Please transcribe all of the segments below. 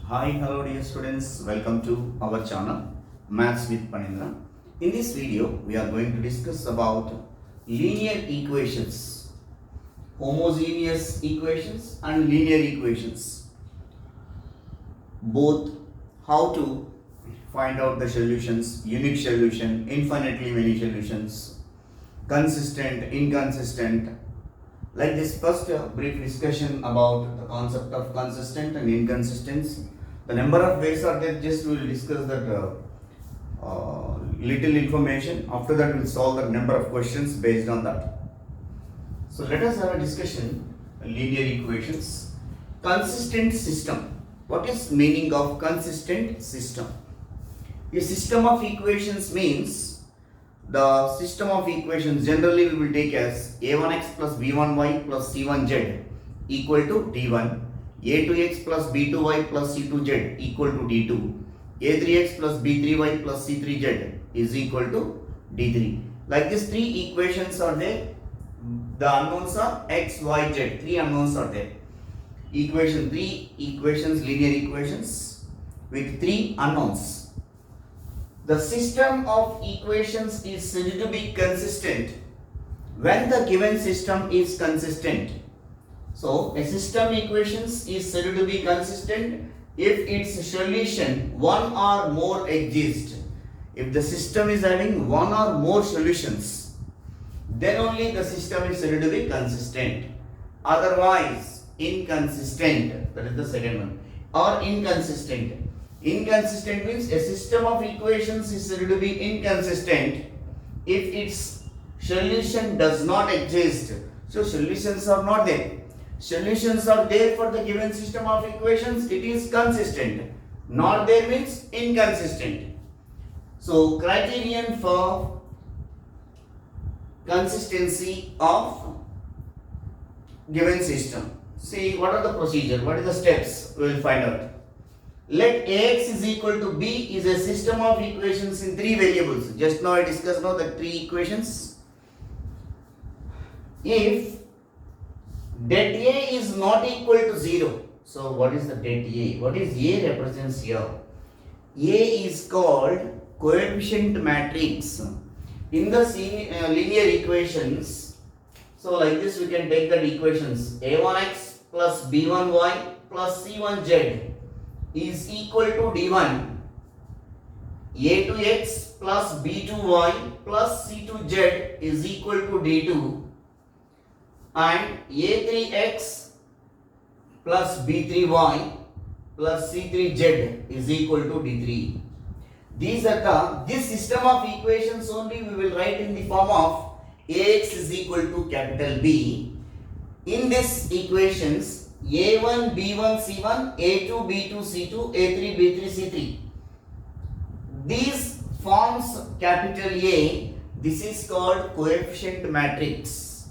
Hi, hello dear students, welcome to our channel Maths with Panindra. In this video, we are going to discuss about linear equations, homogeneous equations and linear equations. Both how to find out the solutions, unique solution, infinitely many solutions, consistent, inconsistent. Like this, first brief discussion about the concept of consistent and inconsistency. The number of ways are there, just we will discuss that little information. After that, we will solve the number of questions based on that. So let us have a discussion, linear equations. Consistent system. What is meaning of consistent system? A system of equations means the system of equations generally we will take as a1x plus b1y plus c1z equal to d1, a2x plus b2y plus c2z equal to d2, a3x plus b3y plus c3z is equal to d3. Like this, three equations are there. The unknowns are x, y, z. Three unknowns are there. Three equations, linear equations with three unknowns. The system of equations is said to be consistent when the given system is consistent. So, a system equations is said to be consistent if its solution one or more exists. If the system is having one or more solutions, then only the system is said to be consistent. Otherwise, inconsistent, that is the second one, or inconsistent. Inconsistent means a system of equations is said to be inconsistent if its solution does not exist. So solutions are not there. Solutions are there for the given system of equations, it is consistent. Not there means inconsistent. So criterion for consistency of given system. See, what are the procedure? What are the steps? We will find out. Let Ax is equal to B is a system of equations in three variables. Just now I discussed now the three equations. If det A is not equal to 0. So what is the det A? What is A represents here? A is called coefficient matrix. In the linear equations, so like this we can take that equations a1x plus b1y plus c1z is equal to d1, a2x plus b2y plus c2z is equal to d2, and a3x plus b3y plus c3z is equal to d3. This system of equations only we will write in the form of Ax is equal to capital B. In this equations, a1 b1 c1, a2 b2 c2, a3 b3 c3. These forms capital A. This is called coefficient matrix.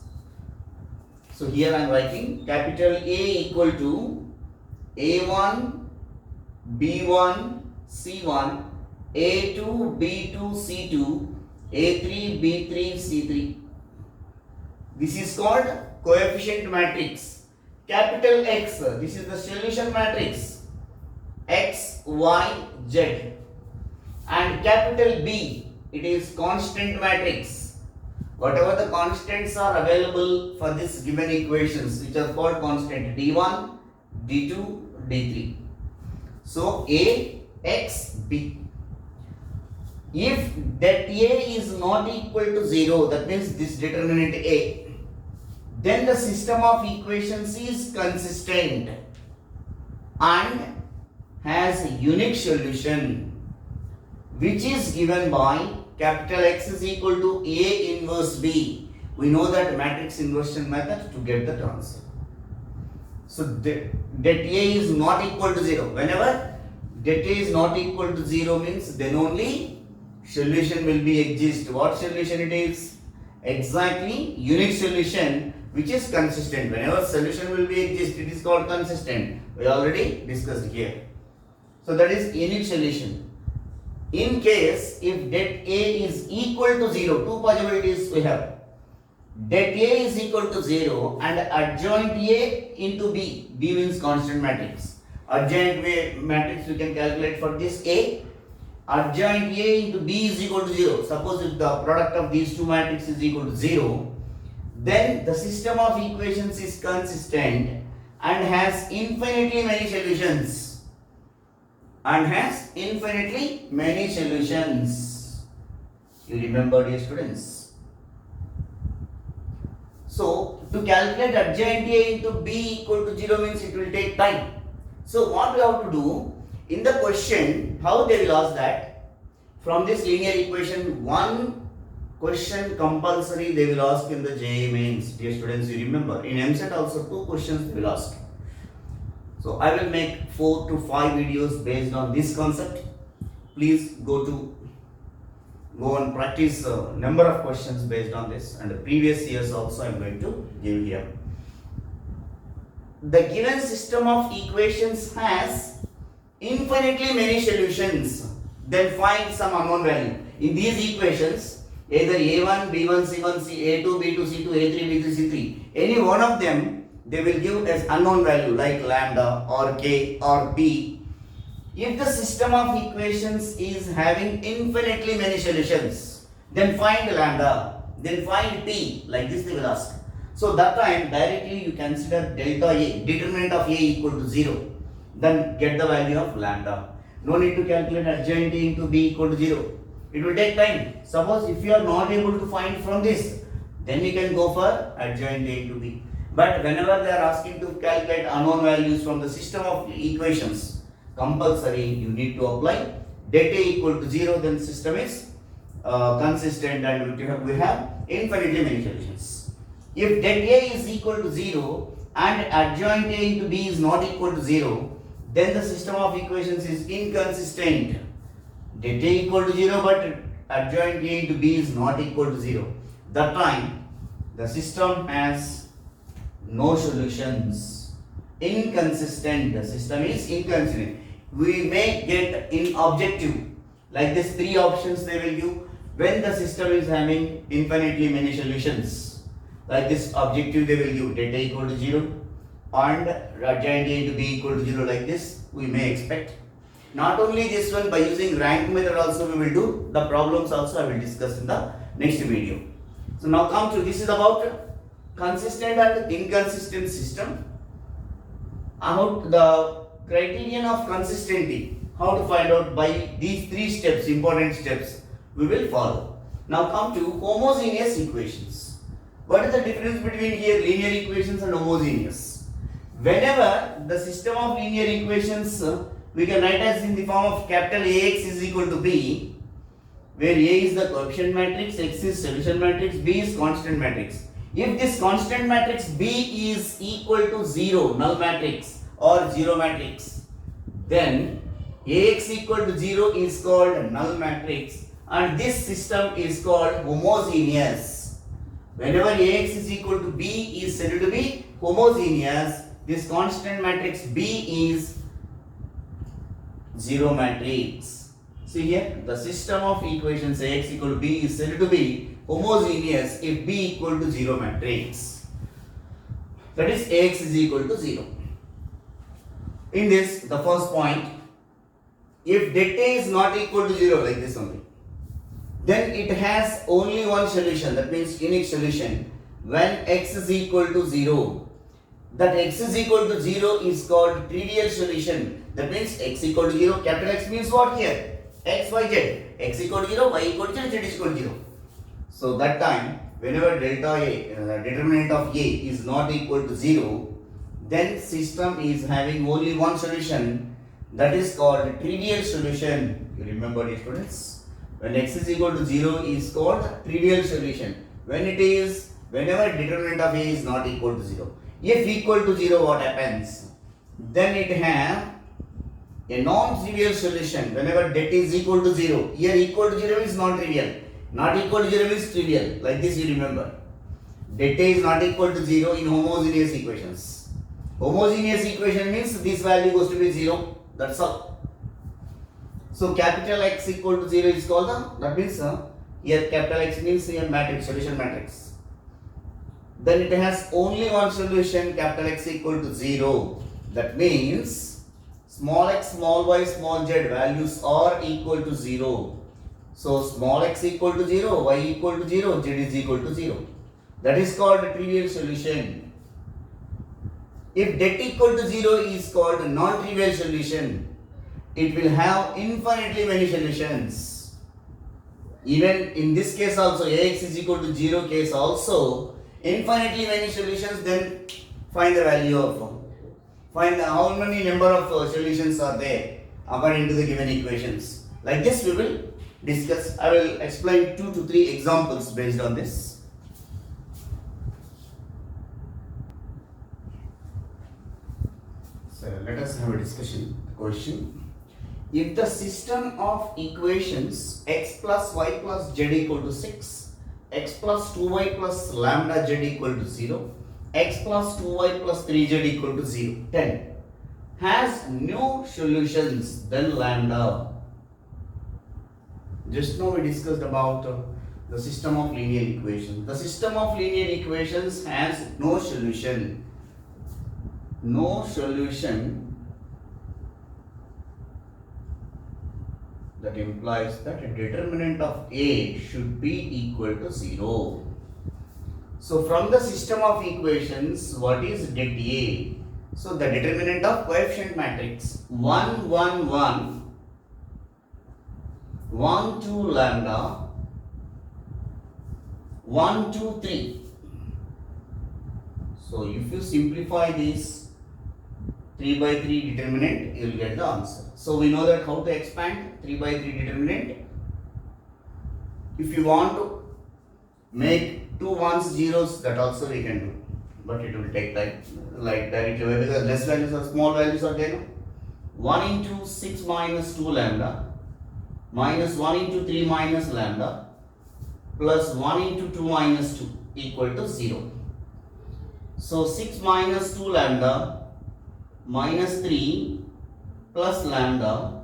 So here I am writing capital A equal to a1 b1 c1, a2 b2 c2, a3 b3 c3. This is called coefficient matrix. Capital X, this is the solution matrix, X, Y, Z. And capital B, it is constant matrix. Whatever the constants are available for this given equations, which are called constant, D1, D2, D3. So A, X, B. If that A is not equal to 0, that means this determinant A, then the system of equations is consistent and has a unique solution, which is given by capital X is equal to A inverse B. We know that matrix inversion method to get the answer. So that A is not equal to 0. Whenever that A is not equal to 0 means then only solution will be exist. What solution it is? Exactly unique solution which is consistent. Whenever solution will be exist, it is called consistent. We already discussed here. So that is unique solution. In case if det A is equal to 0, two possibilities we have. Det A is equal to 0 and adjoint A into B. B means constant matrix. adjoint way matrix we can calculate for this A. Adjoint A into B is equal to 0. Suppose if the product of these two matrices is equal to 0, then the system of equations is consistent and has infinitely many solutions. You remember, dear students? So to calculate adjoint A into B equal to 0 means it will take time. So what we have to do, in the question, how they will ask that? From this linear equation, one question compulsory they will ask in the JEE mains. Dear students, you remember, in EAMCET also 2 questions they will ask. So I will make 4 to 5 videos based on this concept. Please go and practice a number of questions based on this, and the previous years also I am going to give here. The given system of equations has infinitely many solutions. Then find some unknown value. In these equations, either A1, B1, C1, A2, B2, C2, A3, B3, C3, any one of them they will give as unknown value like lambda or K or P. If the system of equations is having infinitely many solutions, then find lambda, then find P, like this they will ask. So that time directly you consider delta A, determinant of A equal to 0, then get the value of lambda. No need to calculate adjoint A into B equal to 0. It will take time. Suppose if you are not able to find from this, then you can go for adjoint A into B. But whenever they are asking to calculate unknown values from the system of equations, compulsory you need to apply det A equal to 0, then system is consistent and we have infinitely many solutions. If det A is equal to 0 and adjoint A into B is not equal to 0, then the system of equations is inconsistent. Det A equal to 0 but adjoint A into B is not equal to 0. That time the system has no solutions. Inconsistent. The system is inconsistent. We may get in objective like this 3 options they will give when the system is having infinitely many solutions. Like this objective they will give det A equal to 0 and adjoint A into B equal to 0, like this we may expect. Not only this one, by using rank method also we will do. The problems also I will discuss in the next video. So now come to this is about consistent and inconsistent system. About the criterion of consistency, how to find out by these 3 steps, important steps we will follow. Now come to homogeneous equations. What is the difference between here linear equations and homogeneous? Whenever the system of linear equations we can write as in the form of capital AX is equal to B, where A is the coefficient matrix, X is solution matrix, B is constant matrix. If this constant matrix B is equal to 0, null matrix or 0 matrix, then AX equal to 0 is called null matrix and this system is called homogeneous. Whenever AX is equal to B is said to be homogeneous, this constant matrix B is 0 matrix. See here, the system of equations AX equal to B is said to be homogeneous if B equal to 0 matrix. That is AX is equal to 0. In this, the first point, if det A is not equal to 0, like this only, then it has only one solution, that means unique solution, when X is equal to 0. That X is equal to 0 is called trivial solution. That means X equal to 0, capital X means what here? X, Y, Z. X equal to 0, Y equal to 0, Z is equal to 0. So that time, whenever delta A, determinant of A is not equal to 0, then system is having only one solution, that is called trivial solution. You remember it, students? When X is equal to 0 is called trivial solution. Whenever determinant of A is not equal to 0. If equal to 0, what happens? Then it have a non-trivial solution. Whenever det is equal to 0, here equal to 0 is non-trivial. Not equal to 0 is trivial. Like this you remember. Det is not equal to 0 in homogeneous equations. Homogeneous equation means this value goes to be 0. That's all. So capital X equal to 0 is called that means here capital X means here matrix, solution matrix. Then it has only one solution, capital X equal to 0. That means small x, small y, small z values are equal to 0. So small x equal to 0, y equal to 0, z is equal to 0. That is called a trivial solution. If det equal to 0 is called a non-trivial solution. It will have infinitely many solutions. Even in this case also, Ax is equal to 0 case also, infinitely many solutions, then find the value of, find how many number of solutions are there according to the given equations. Like this we will discuss. I will explain 2 to 3 examples based on this. So let us have a discussion. Question: if the system of equations x plus y plus z equal to 6, x plus 2y plus lambda z equal to 0, x plus 2y plus 3z equal to 0, 10 has no solutions, then lambda. Just now we discussed about the system of linear equations. The system of linear equations has no solution. No solution. That implies that a determinant of A should be equal to 0. So from the system of equations, what is det A? So the determinant of coefficient matrix 1, 1, 1, 1, 2 lambda, 1, 2, 3. So if you simplify this 3 by 3 determinant, you will get the answer. So we know that how to expand 3 by 3 determinant. If you want to make 2 ones zeros, that also we can do, but it will take time, like directly away because less values or small values are there. 1 into 6 minus 2 lambda minus 1 into 3 minus lambda plus 1 into 2 minus 2 equal to 0. So 6 minus 2 lambda minus 3 plus lambda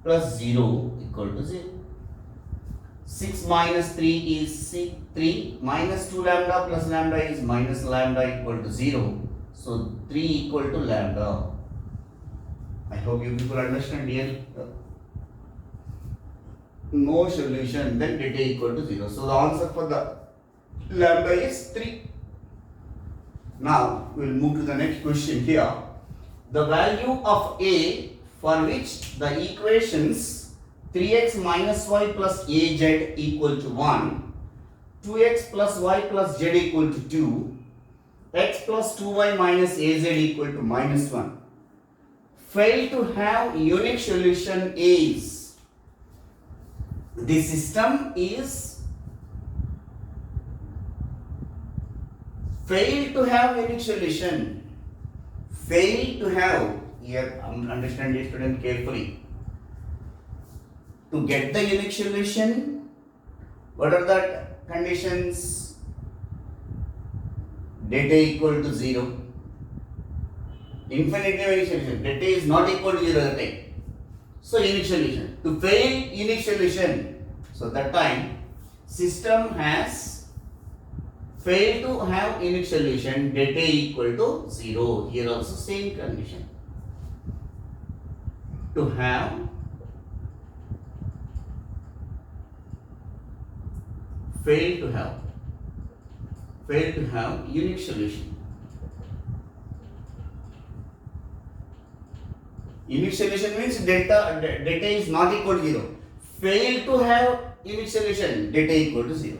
plus 0 equal to 0. 6 minus 3 is 3, minus 2 lambda plus lambda is minus lambda equal to 0. So 3 equal to lambda. I hope you people understand here. No solution, then det A equal to 0. So the answer for the lambda is 3. Now we will move to the next question here. The value of A for which the equations 3x minus y plus az equal to 1, 2x plus y plus z equal to 2, x plus 2y minus az equal to minus 1 fail to have unique solution is. The system is fail to have unique solution. Fail to have, here understand this student carefully. To get the unique solution, what are the conditions? Det A equal to 0. Infinitely unique solution. Det A is not equal to 0 at the time. So unique solution. To fail unique solution, so that time system has failed to have unique solution, det A equal to 0. Here also same condition. To have fail to have unique solution. Unique solution means det A is not equal to 0. Fail to have unique solution, det A equal to 0.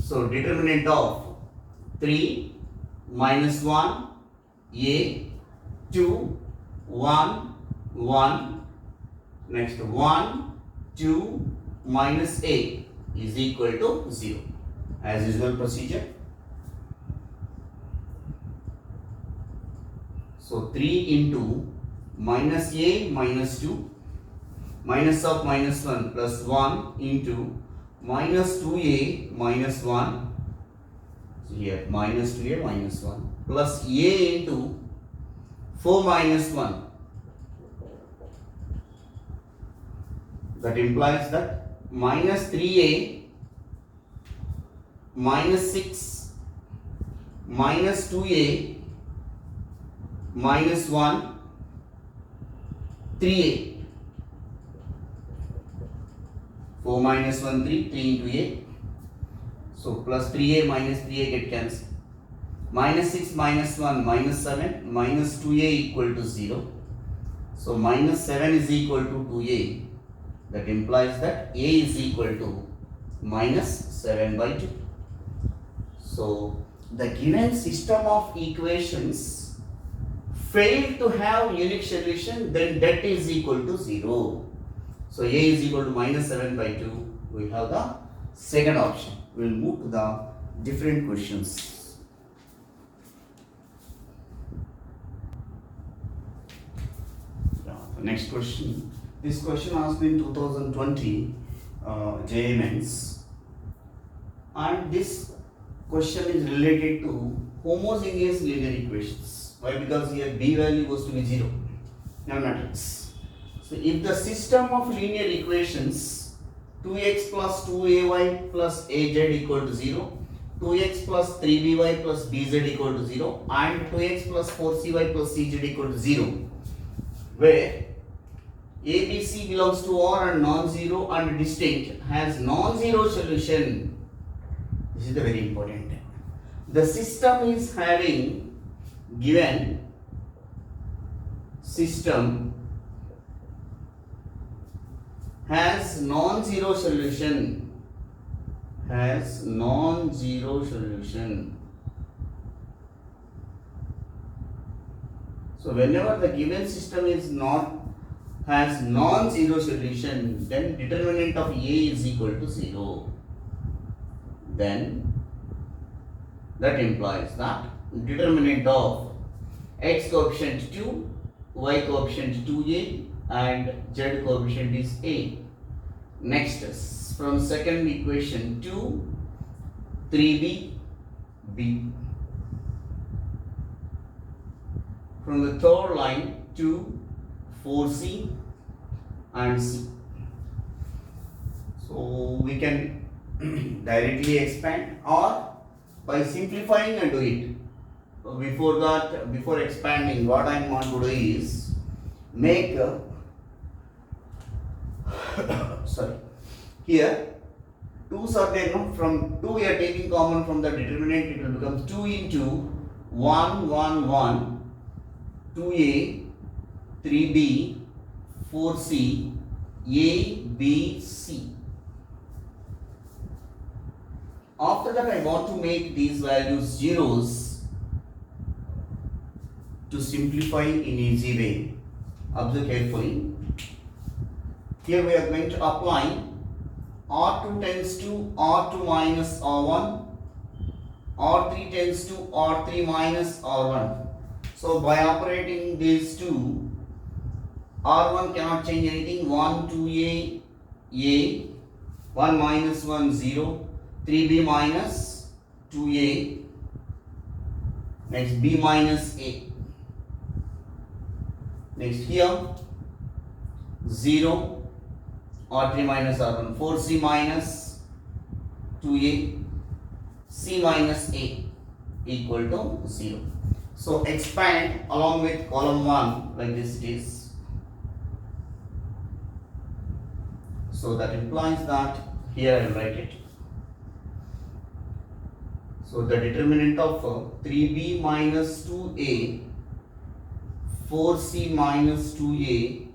So determinant of 3 minus 1 A 2 1 1 next 1 2 minus A is equal to 0 as usual procedure. So 3 into minus A minus 2 minus of minus 1 plus 1 into minus 2A minus 1, so here minus 2A minus 1 plus A into 4 minus 1. That implies that minus 3A minus 6 minus 2A minus 1 3a. 4 minus 1 3, 3 into a. So plus 3a minus 3a get cancelled. Minus 6 minus 1 minus 7 minus 2a equal to 0. So minus 7 is equal to 2a. That implies that a is equal to minus 7 by 2. So the given system of equations fail to have unique solution, then that is equal to 0. So a is equal to minus 7 by 2. We have the second option. We will move to the different questions. The next question. This question asked in 2020 JEE Mains, and this question is related to homozygous linear equations. Why? Because here b value goes to be 0 in a matrix. So if the system of linear equations 2x plus 2ay plus az equal to 0, 2x plus 3by plus bz equal to 0, and 2x plus 4cy plus cz equal to 0, where ABC belongs to R and non-zero and distinct, has non-zero solution. This is the very important. The system is having given system has non-zero solution, has non-zero solution. So whenever the given system is has non-zero solution, then determinant of A is equal to 0. Then that implies that determinant of x coefficient 2, y coefficient 2a, and z coefficient is a. Next is from second equation 2, 3b, b. From the third line 2, 4c and c. So we can directly expand or by simplifying and do it. Before that, before expanding, what I want to do is make here 2's are there, no? From 2 we are taking common from the determinant, it will become 2 into 1, 1, 1, 2a, 3b, 4c, a, b, c. After that, I want to make these values zeros to simplify in easy way. Observe carefully. Here we are going to apply R2 tends to R2 minus R1, R3 tends to R3 minus R1. So by operating these two, R1 cannot change anything. 1, 2a, a, 1 minus 1, 0, 3b minus 2a, next b minus a. Next here 0, R3 minus R1, 4c minus 2a, c minus a equal to 0. So expand along with column 1 like this it is. So that implies that here I will write it. So the determinant of 3b minus 2a, 4c minus 2a,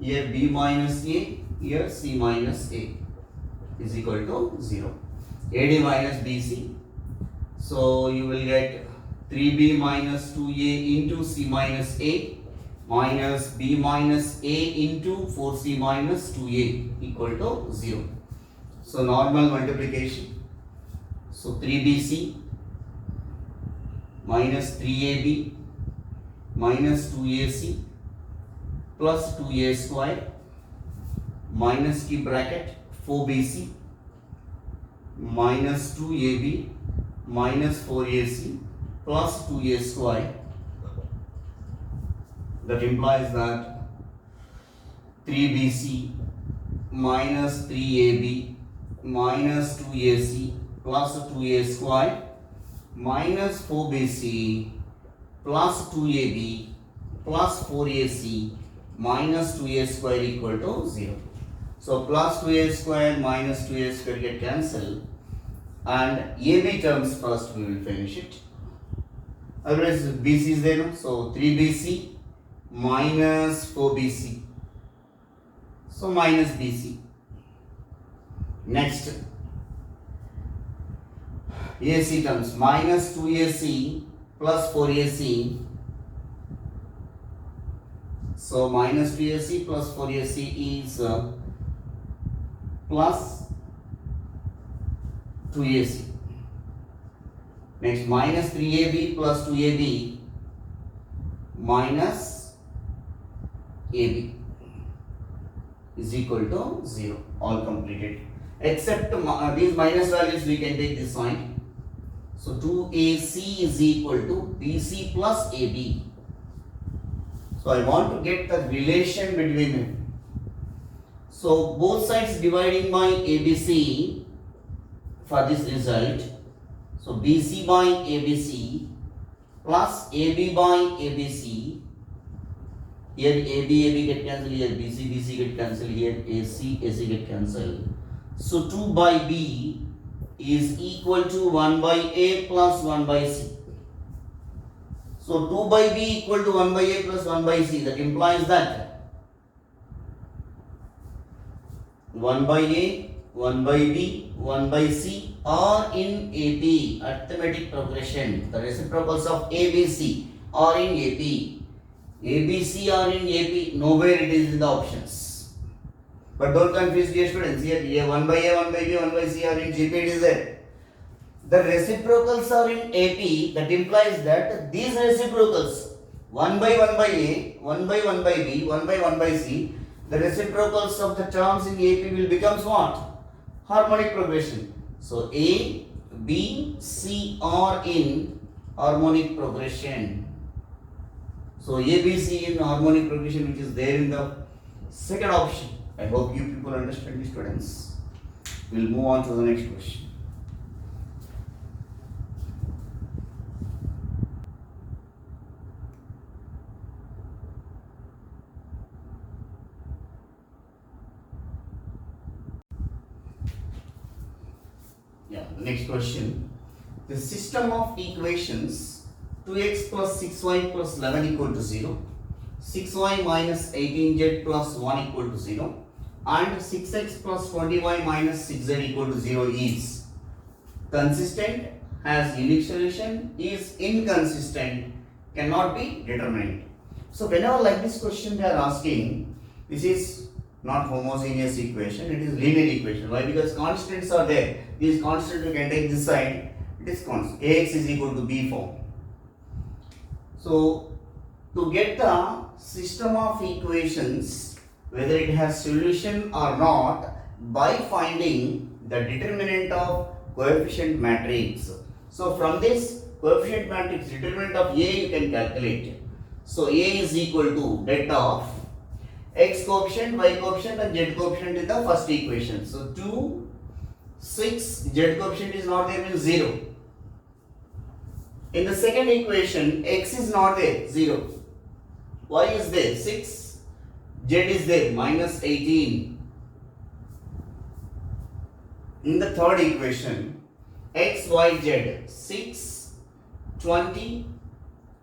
here b minus a, here c minus a is equal to 0. AD minus BC. So you will get 3b minus 2a into c minus a minus b minus a into 4c minus 2a equal to 0. So normal multiplication. So 3bc minus 3ab minus 2ac plus 2a square minus की bracket 4bc minus 2ab minus 4ac plus 2a square. That implies that 3bc minus 3ab minus 2ac plus 2a square minus 4bc plus 2ab plus 4ac minus 2a square equal to 0. So plus 2a square minus 2a square get cancelled, and AB terms first we will finish it. Otherwise BC is there, no? So 3BC minus 4BC. So minus BC. Next, AC terms minus 2AC plus 4AC. So minus 2AC plus 4AC is plus 2AC. Next, minus 3AB plus 2AB minus AB is equal to 0. All completed. Except these minus values we can take this side. So 2AC is equal to BC plus AB. So I want to get the relation between them. So both sides dividing by ABC for this result. So BC by ABC plus AB by ABC. Here AB get cancelled, here BC get cancelled, here AC get cancelled. So 2 by B is equal to 1 by A plus 1 by C. So 2 by B equal to 1 by A plus 1 by C. That implies that 1 by A, 1 by B, 1 by C are in AP, arithmetic progression. The reciprocals of ABC are in AP. ABC are in AP, nowhere it is in the options. But don't confuse dear students, here 1 by A, 1 by B, 1 by C are in GP, it is there. The reciprocals are in AP, that implies that these reciprocals 1 by A, 1 by B, 1 by C, the reciprocals of the terms in AP will become what? Harmonic progression. So A, B, C are in harmonic progression. So A, B, C in harmonic progression, which is there in the second option. I hope you people understand, the students. We will move on to the next question. The next question. The system of equations 2x plus 6y plus 11 equal to 0, 6y minus 18z plus 1 equal to 0, and 6x plus 20y minus 6z equal to 0 is consistent, has unique solution, is inconsistent, cannot be determined. So whenever like this question they are asking, this is not homogeneous equation, it is linear equation. Why? Because constants are there. These constants we can take this side, it is constant. Ax is equal to b form. So to get the system of equations, whether it has solution or not, by finding the determinant of coefficient matrix. So from this coefficient matrix, determinant of A you can calculate. So A is equal to det of x coefficient, y coefficient and z coefficient in the first equation. So 2, 6, z coefficient is not there, means 0. In the second equation, x is not there, 0. Y is there, 6. Z is there, minus 18. In the third equation, x, y, z, 6, 20,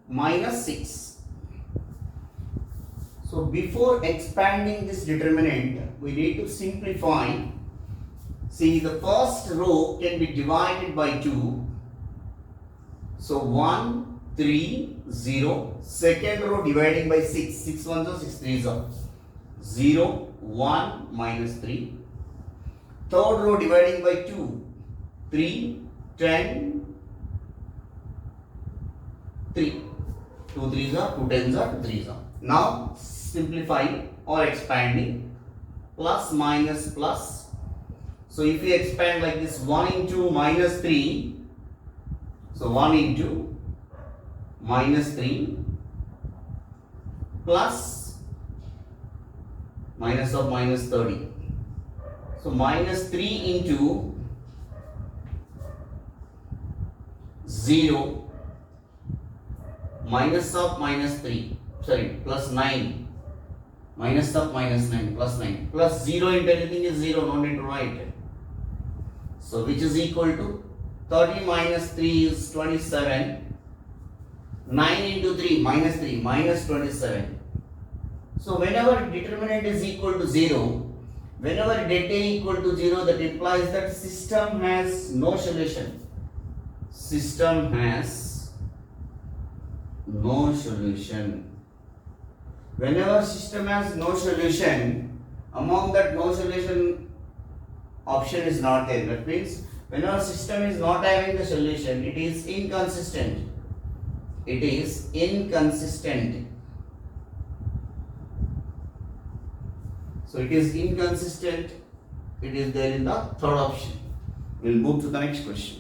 minus 6. So before expanding this determinant, we need to simplify. See, the first row can be divided by 2. So 1, 3, 0. Second row dividing by 6. 6 ones are 6 threes are 0, 1, minus 3. Third row dividing by 2. 3, 10, 3. 2 threes are, 2 tens are, 2 threes are. Now simplify or expanding, plus minus plus. So if we expand like this, 1 into minus 3, so 1 into minus 3 plus minus of minus 30. So minus 3 into 0 minus of minus 3, sorry, plus 9 minus of minus 9 plus 9 plus 0 into anything is 0, no need to write. So which is equal to 30 minus 3 is 27, 9 into 3 minus 27. So whenever determinant is equal to 0, whenever delta equal to 0, that implies that system has no solution. System has no solution. Whenever system has no solution, among that no solution option is not there. That means whenever system is not having the solution, it is inconsistent. It is inconsistent. So it is inconsistent. It is there in the third option. We will move to the next question.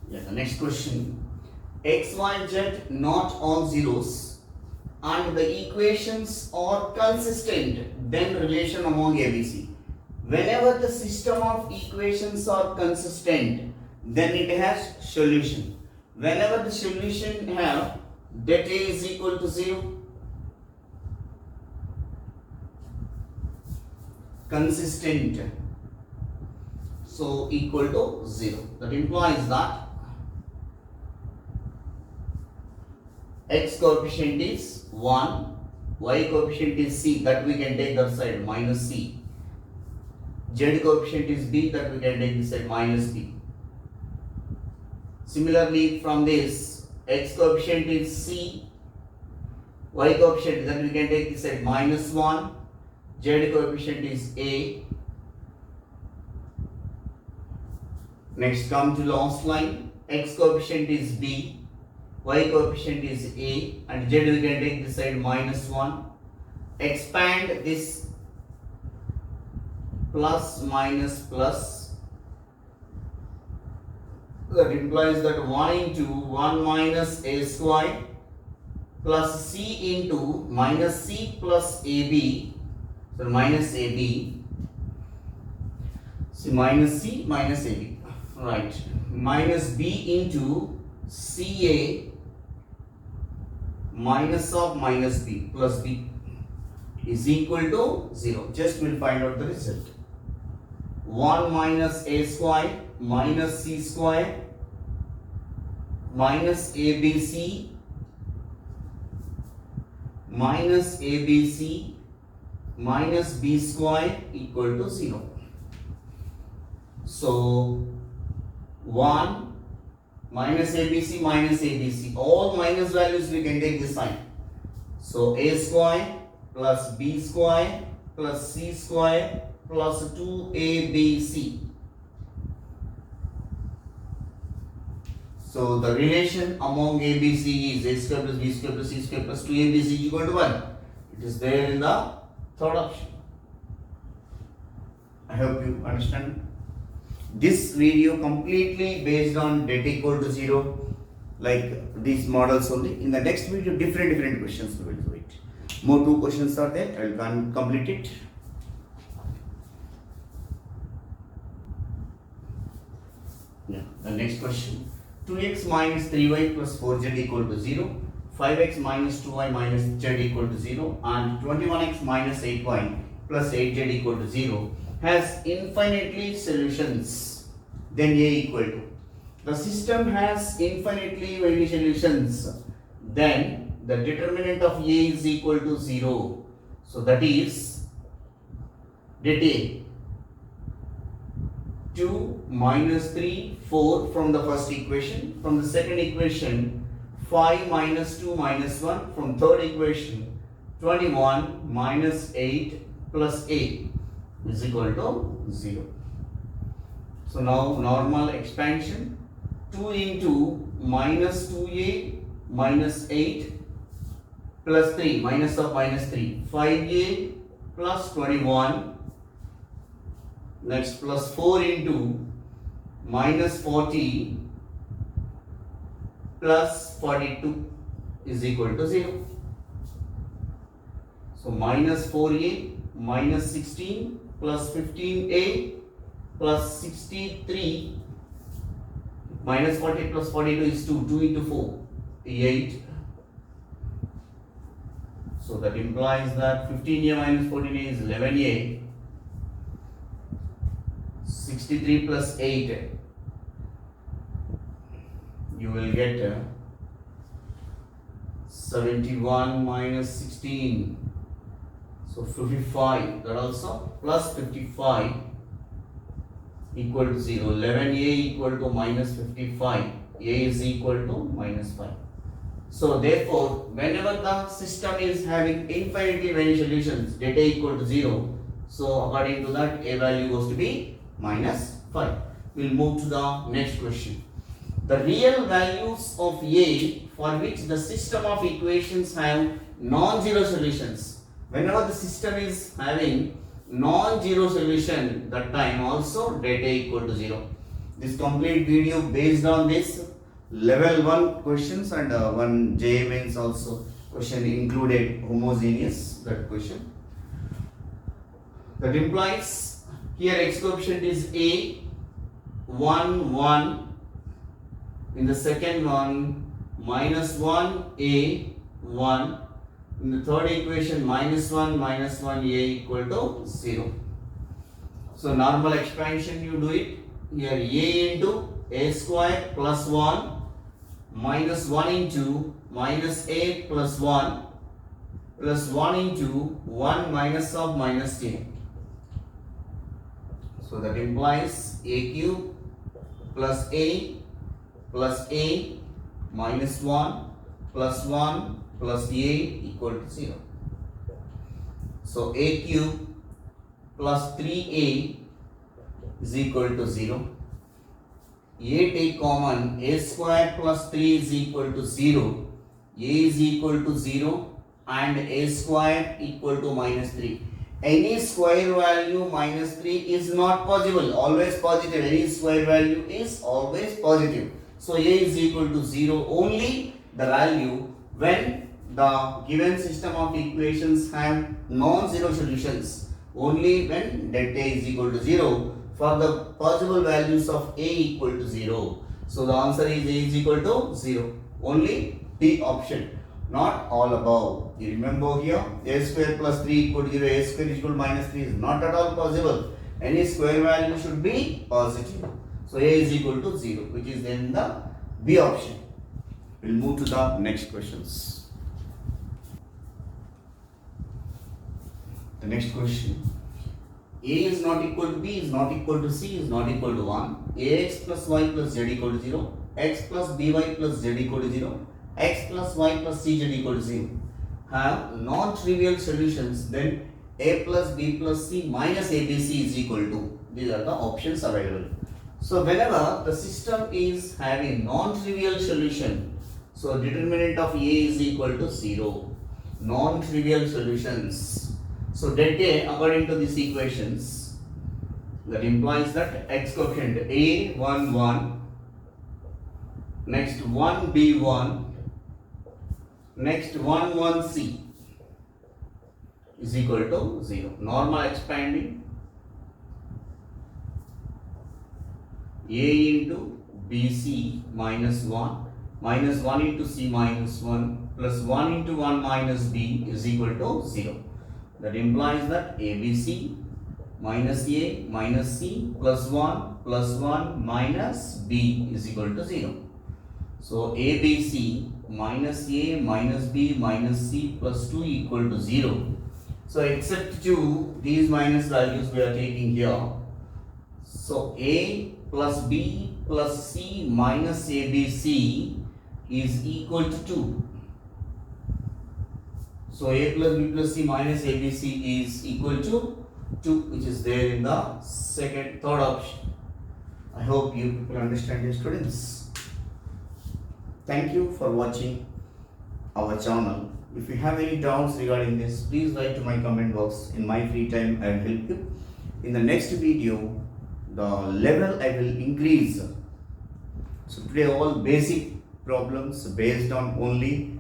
The next question. X, Y, Z not all zeros and the equations are consistent, then relation among ABC. Whenever the system of equations are consistent, then it has solution. Whenever the solution have that A is equal to 0, consistent, so equal to 0. That implies that X coefficient is 1, Y coefficient is C, that we can take that side minus C. Z coefficient is B, that we can take this side minus B. Similarly, from this, X coefficient is C, Y coefficient, that we can take this side minus 1, Z coefficient is A. Next, come to last line, X coefficient is B, Y coefficient is A, and Z we can take this side minus 1. Expand this plus minus plus. That implies that 1 into 1 minus A square plus C into minus C plus AB. So minus AB. So minus C minus AB. Right. Minus B into CA minus of minus B plus B is equal to 0. Just we'll find out the result. 1 minus A square minus C square minus ABC minus ABC minus B square equal to 0. So 1 minus ABC, all minus values we can take this sign. So A square plus B square plus C square plus 2ABC. So the relation among ABC is A square plus B square plus C square plus 2ABC equal to 1. It is there in the third option. I hope you understand. This video completely based on delta equal to 0, like these models only. In the next video, different questions we will do it. More 2 questions are there. I will complete it. The next question. 2x minus 3y plus 4z equal to 0. 5x minus 2y minus z equal to 0. And 21x minus 8y plus 8z equal to 0. Has infinitely solutions, then A equal to. The system has infinitely many solutions, then the determinant of A is equal to 0. So that is that A 2 minus 3 4 from the first equation. From the second equation 5 minus 2 minus 1. From third equation 21 minus 8 plus A is equal to 0. So now normal expansion, 2 into minus 2a minus 8 plus 3 minus of minus 3, 5a plus 21. Next plus 4 into minus 40 plus 42 is equal to 0. So minus 4a minus 16 plus 15a plus 63 Minus 40 plus 42 is 2. 2 into 4, 8. So that implies that 15a minus 14a is 11a. 63 plus 8, you will get 71 minus 16, so 55. That also plus 55 equal to 0. 11a equal to minus 55. A is equal to minus 5. So therefore, whenever the system is having infinitely many solutions, data equal to 0. So according to that, a value goes to be minus 5. We'll move to the next question. The real values of A for which the system of equations have non-zero solutions. Whenever the system is having non-zero solution, that time also data equal to 0. This complete video based on this level 1 questions and one JEE mains also question included homogeneous, that question. That implies here x coefficient is A, 1, 1. In the second one, minus 1a 1. In the third equation, minus 1 a equal to 0. So normal expansion you do it. Here a into a square plus 1 minus 1 into minus a plus 1 plus 1 into 1 minus of minus a. So that implies a cube plus a minus 1 plus 1 plus a equal to 0. So a cube plus 3a is equal to 0. A take common, a square plus 3 is equal to 0. A is equal to 0 and a square equal to minus 3. Any square value minus 3 is not possible, always positive. Any square value is always positive. So a is equal to 0 only the value when the given system of equations have non-zero solutions. Only when delta is equal to 0 for the possible values of a equal to 0. So the answer is a is equal to 0. Only D option, not all above. You remember here a square plus 3 equal to 0, a square is equal to minus 3 is not at all possible. Any square value should be positive. So a is equal to 0, which is then the B option. We'll move to the next questions. The next question. A is not equal to B, is not equal to C, is not equal to 1. Ax plus y plus z equal to 0. X plus by plus z equal to 0. X plus y plus cz equal to 0. Have non-trivial solutions, then a plus b plus c minus abc is equal to. These are the options available. So whenever the system is having non-trivial solution, so determinant of A is equal to 0. Non-trivial solutions. So delta according to these equations, that implies that x coefficient A 1 1, next 1 B 1, next 1 1 C is equal to 0. Normal expanding A into BC minus 1 minus 1 into C minus 1 plus 1 into 1 minus B is equal to 0. That implies that ABC minus A minus C plus 1 minus B is equal to 0. So ABC minus A minus B minus C plus 2 equal to 0. So except 2, these minus values we are taking here. So A plus B plus C minus ABC is equal to 2. So A plus B plus C minus ABC is equal to 2, which is there in the third option. I hope you people understand, your students. Thank you for watching our channel. If you have any doubts regarding this, please write to my comment box. In my free time, I will help you. In the next video, the level I will increase. So today all basic problems based on only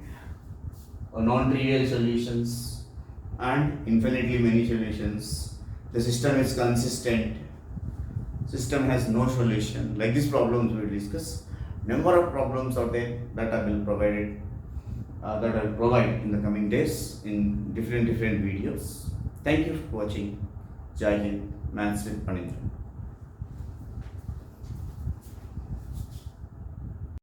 non-trivial solutions and infinitely many solutions. The system is consistent. System has no solution. Like these problems we will discuss. number of problems are there that I will provide in the coming days in different videos. Thank you for watching. Jai Hind, Maths with Panindra.